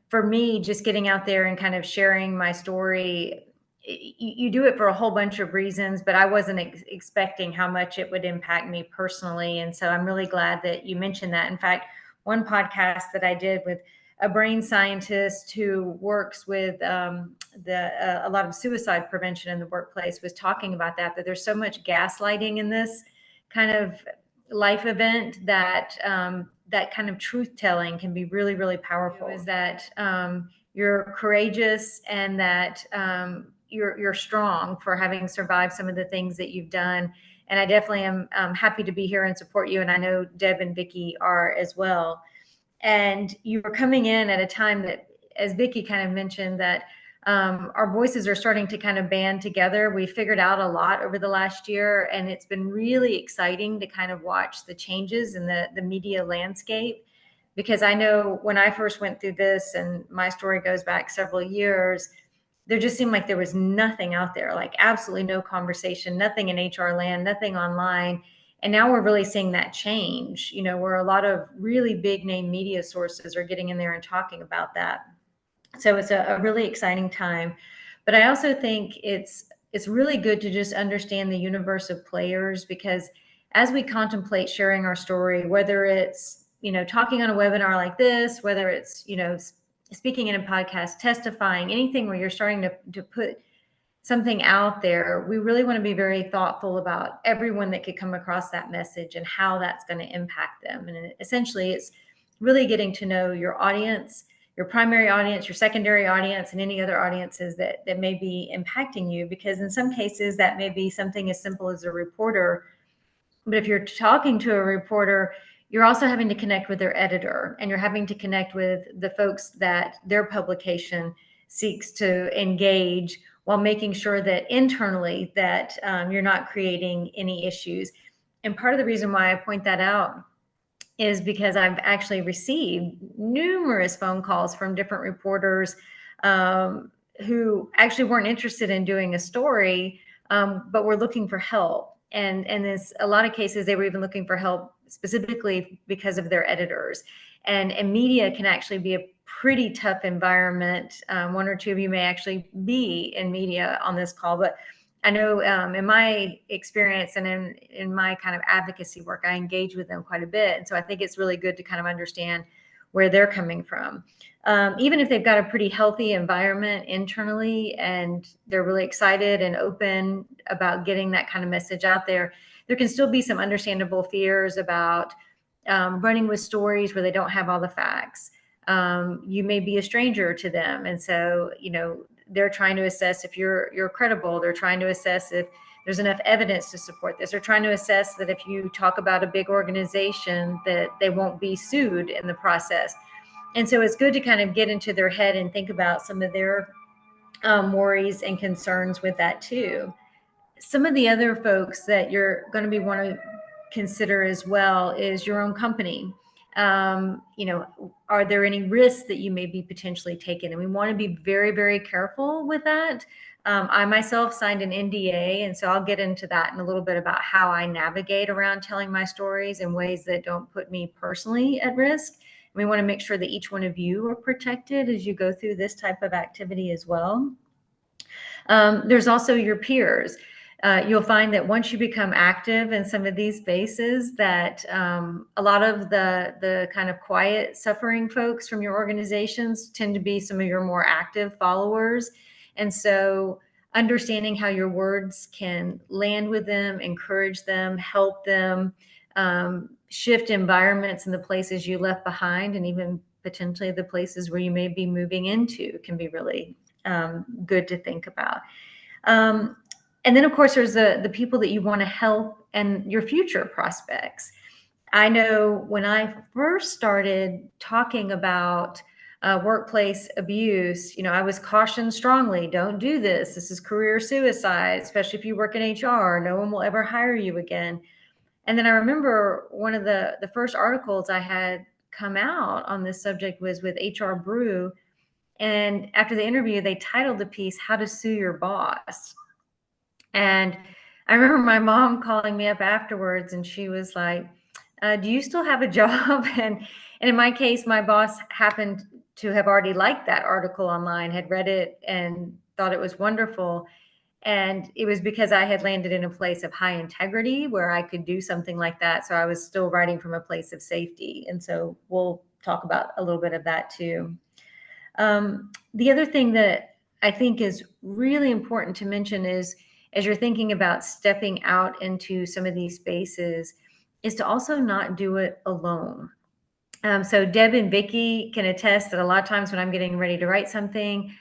for me, just getting out there and kind of sharing my story, you do it for a whole bunch of reasons, but I wasn't expecting how much it would impact me personally. And so I'm really glad that you mentioned that. In fact, one podcast that I did with a brain scientist who works with a lot of suicide prevention in the workplace was talking about that there's so much gaslighting in this kind of life event that that kind of truth telling can be really, really powerful. Is that you're courageous and that you're strong for having survived some of the things that you've done. And I definitely am happy to be here and support you. And I know Deb and Vicki are as well. And you were coming in at a time that, as Vicki kind of mentioned, that our voices are starting to kind of band together. We figured out a lot over the last year, and it's been really exciting to kind of watch the changes in the media landscape. Because I know when I first went through this, and my story goes back several years, there just seemed like there was nothing out there, like absolutely no conversation, nothing in HR land, nothing online. And now we're really seeing that change, where a lot of really big name media sources are getting in there and talking about that. So it's a really exciting time. But I also think it's really good to just understand the universe of players, because as we contemplate sharing our story, whether it's, talking on a webinar like this, whether it's, speaking in a podcast, testifying, anything where you're starting to put something out there, we really want to be very thoughtful about everyone that could come across that message and how that's going to impact them. And essentially, it's really getting to know your audience, your primary audience, your secondary audience, and any other audiences that may be impacting you. Because in some cases, that may be something as simple as a reporter. But if you're talking to a reporter, you're also having to connect with their editor, and you're having to connect with the folks that their publication seeks to engage, while making sure that internally that you're not creating any issues. And part of the reason why I point that out is because I've actually received numerous phone calls from different reporters who actually weren't interested in doing a story, but were looking for help. And in a lot of cases, they were even looking for help specifically because of their editors. And media can actually be a pretty tough environment. One or two of you may actually be in media on this call, but I know in my experience and in my kind of advocacy work, I engage with them quite a bit. And so I think it's really good to kind of understand where they're coming from. Even if they've got a pretty healthy environment internally and they're really excited and open about getting that kind of message out there, there can still be some understandable fears about running with stories where they don't have all the facts. You may be a stranger to them. And so, they're trying to assess if you're credible. They're trying to assess if there's enough evidence to support this. They're trying to assess that if you talk about a big organization, that they won't be sued in the process. And so it's good to kind of get into their head and think about some of their worries and concerns with that too. Some of the other folks that you're going to want to consider as well is your own company. Are there any risks that you may be potentially taking? And we want to be very, very careful with that. I myself signed an NDA, and so I'll get into that in a little bit about how I navigate around telling my stories in ways that don't put me personally at risk. And we want to make sure that each one of you are protected as you go through this type of activity as well. There's also your peers. You'll find that once you become active in some of these spaces, that a lot of the kind of quiet suffering folks from your organizations tend to be some of your more active followers. And so understanding how your words can land with them, encourage them, help them, shift environments in the places you left behind, and even potentially the places where you may be moving into, can be really good to think about. And then, of course, there's the people that you want to help and your future prospects. I know when I first started talking about workplace abuse, I was cautioned strongly, don't do this. This is career suicide, especially if you work in HR. No one will ever hire you again. And then I remember one of the first articles I had come out on this subject was with HR Brew. And after the interview, they titled the piece, "How to Sue Your Boss." And I remember my mom calling me up afterwards, and she was like, do you still have a job? And in my case, my boss happened to have already liked that article online, had read it and thought it was wonderful. And it was because I had landed in a place of high integrity where I could do something like that. So I was still writing from a place of safety. And so we'll talk about a little bit of that too. The other thing that I think is really important to mention is, as you're thinking about stepping out into some of these spaces, is to also not do it alone. So Deb and Vicky can attest that a lot of times when I'm getting ready to write something,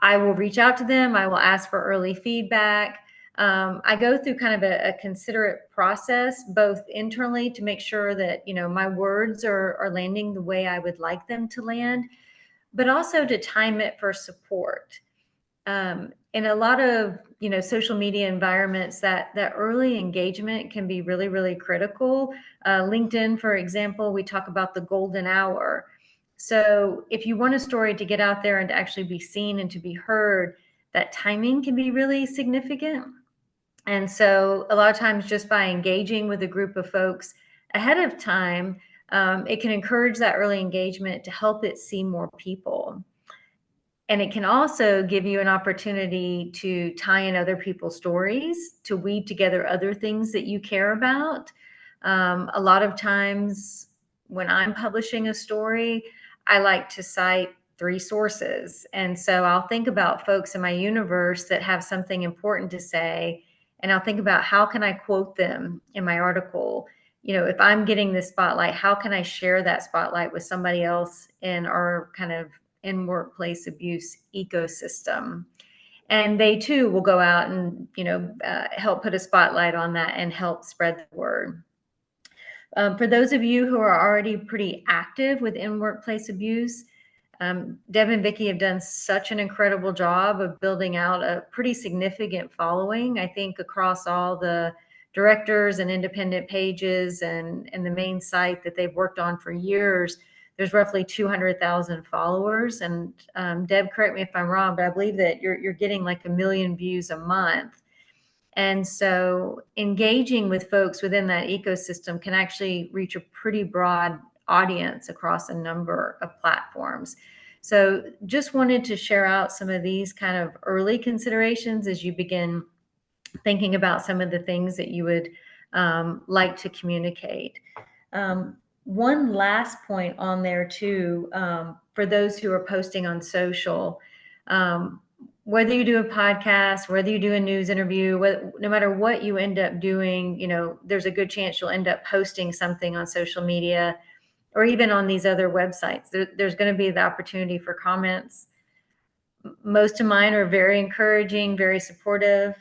I will reach out to them. I will ask for early feedback. I go through kind of a considerate process, both internally to make sure that, my words are landing the way I would like them to land, but also to time it for support. In a lot of, social media environments, that early engagement can be really, really critical. LinkedIn, for example, we talk about the golden hour. So if you want a story to get out there and to actually be seen and to be heard, that timing can be really significant. And so a lot of times, just by engaging with a group of folks ahead of time, it can encourage that early engagement to help it see more people. And it can also give you an opportunity to tie in other people's stories, to weave together other things that you care about. A lot of times when I'm publishing a story, I like to cite 3 sources. And so I'll think about folks in my universe that have something important to say, and I'll think about how can I quote them in my article. If I'm getting the spotlight, how can I share that spotlight with somebody else in our kind of in workplace abuse ecosystem? And they too will go out and help put a spotlight on that and help spread the word. For those of you who are already pretty active within workplace abuse, Deb and Vicky have done such an incredible job of building out a pretty significant following, I think, across all the directors and independent pages and the main site that they've worked on for years. There's roughly 200,000 followers. And Deb, correct me if I'm wrong, but I believe that you're getting like 1 million views a month. And so engaging with folks within that ecosystem can actually reach a pretty broad audience across a number of platforms. So just wanted to share out some of these kind of early considerations as you begin thinking about some of the things that you would like to communicate. One last point on there too, for those who are posting on social, whether you do a podcast, whether you do a news interview, no matter what you end up doing, there's a good chance you'll end up posting something on social media or even on these other websites. There's going to be the opportunity for comments. Most of mine are very encouraging, very supportive.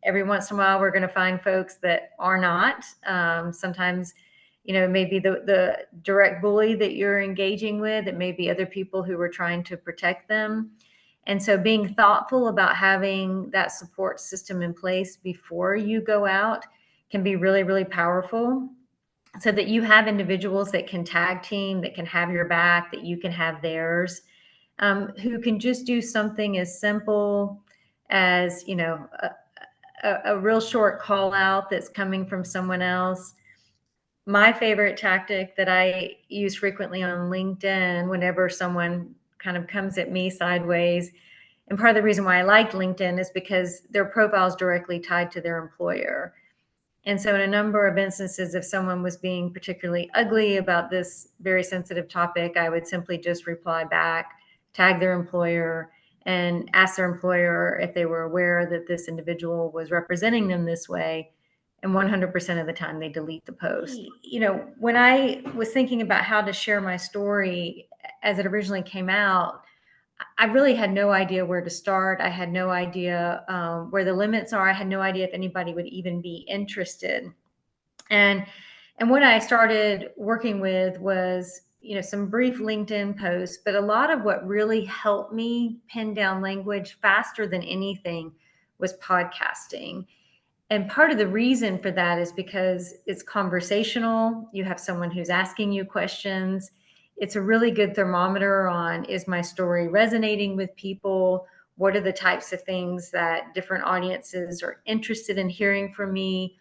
Every once in a while, we're going to find folks that are not. Sometimes, maybe the direct bully that you're engaging with, it may be other people who are trying to protect them. And so being thoughtful about having that support system in place before you go out can be really, really powerful, so that you have individuals that can tag team, that can have your back, that you can have theirs, who can just do something as simple as, a real short call out that's coming from someone else. My favorite tactic that I use frequently on LinkedIn whenever someone kind of comes at me sideways, and part of the reason why I like LinkedIn is because their profile is directly tied to their employer. And so in a number of instances, if someone was being particularly ugly about this very sensitive topic, I would simply just reply back, tag their employer, and ask their employer if they were aware that this individual was representing them this way. And 100% of the time they delete the post. When I was thinking about how to share my story as it originally came out, I really had no idea where to start. I had no idea where the limits are. I had no idea if anybody would even be interested. And what I started working with was, some brief LinkedIn posts, but a lot of what really helped me pin down language faster than anything was podcasting. And part of the reason for that is because it's conversational. You have someone who's asking you questions. It's a really good thermometer on, is my story resonating with people? What are the types of things that different audiences are interested in hearing from me?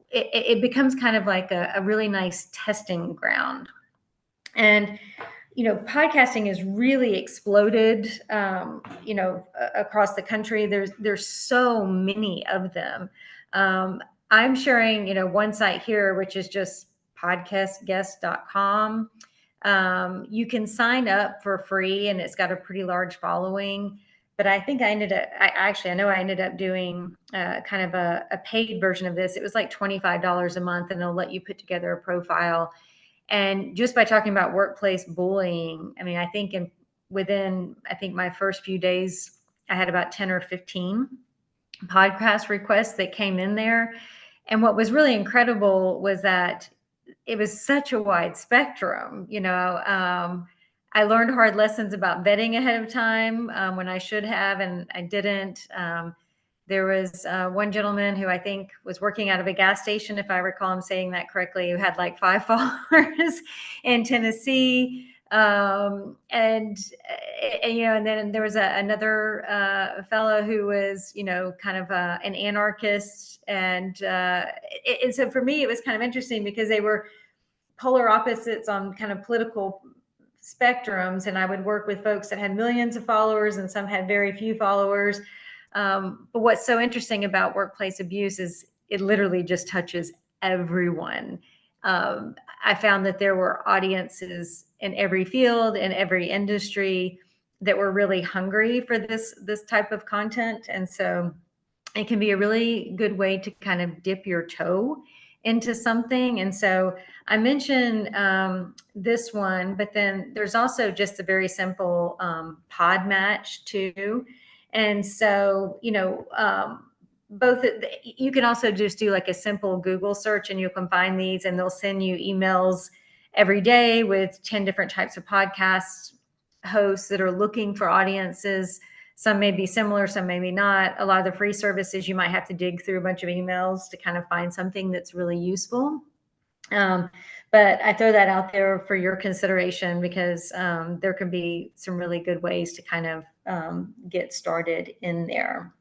It becomes kind of like a really nice testing ground. And podcasting has really exploded, across the country. There's so many of them. I'm sharing, one site here, which is just podcastguest.com. You can sign up for free, and it's got a pretty large following. But I think I know I ended up doing kind of a paid version of this. It was like $25 a month, and it'll let you put together a profile. And just by talking about workplace bullying, I mean, I think within my first few days, I had about 10 or 15 podcast requests that came in there. And what was really incredible was that it was such a wide spectrum. I learned hard lessons about vetting ahead of time when I should have, and I didn't. There was one gentleman who I think was working out of a gas station, if I recall him saying that correctly, who had like 5 followers in Tennessee. And then there was another fellow who was, kind of an anarchist. And so for me, it was kind of interesting because they were polar opposites on kind of political spectrums. And I would work with folks that had millions of followers, and some had very few followers. But what's so interesting about workplace abuse is it literally just touches everyone. I found that there were audiences in every field, in every industry, that were really hungry for this type of content. And so it can be a really good way to kind of dip your toe into something. And so I mentioned this one, but then there's also just a very simple pod match too. And so, both you can also just do like a simple Google search, and you can find these, and they'll send you emails every day with 10 different types of podcast hosts that are looking for audiences. Some may be similar, some maybe not. A lot of the free services, you might have to dig through a bunch of emails to kind of find something that's really useful. But I throw that out there for your consideration, because there can be some really good ways to kind of get started in there.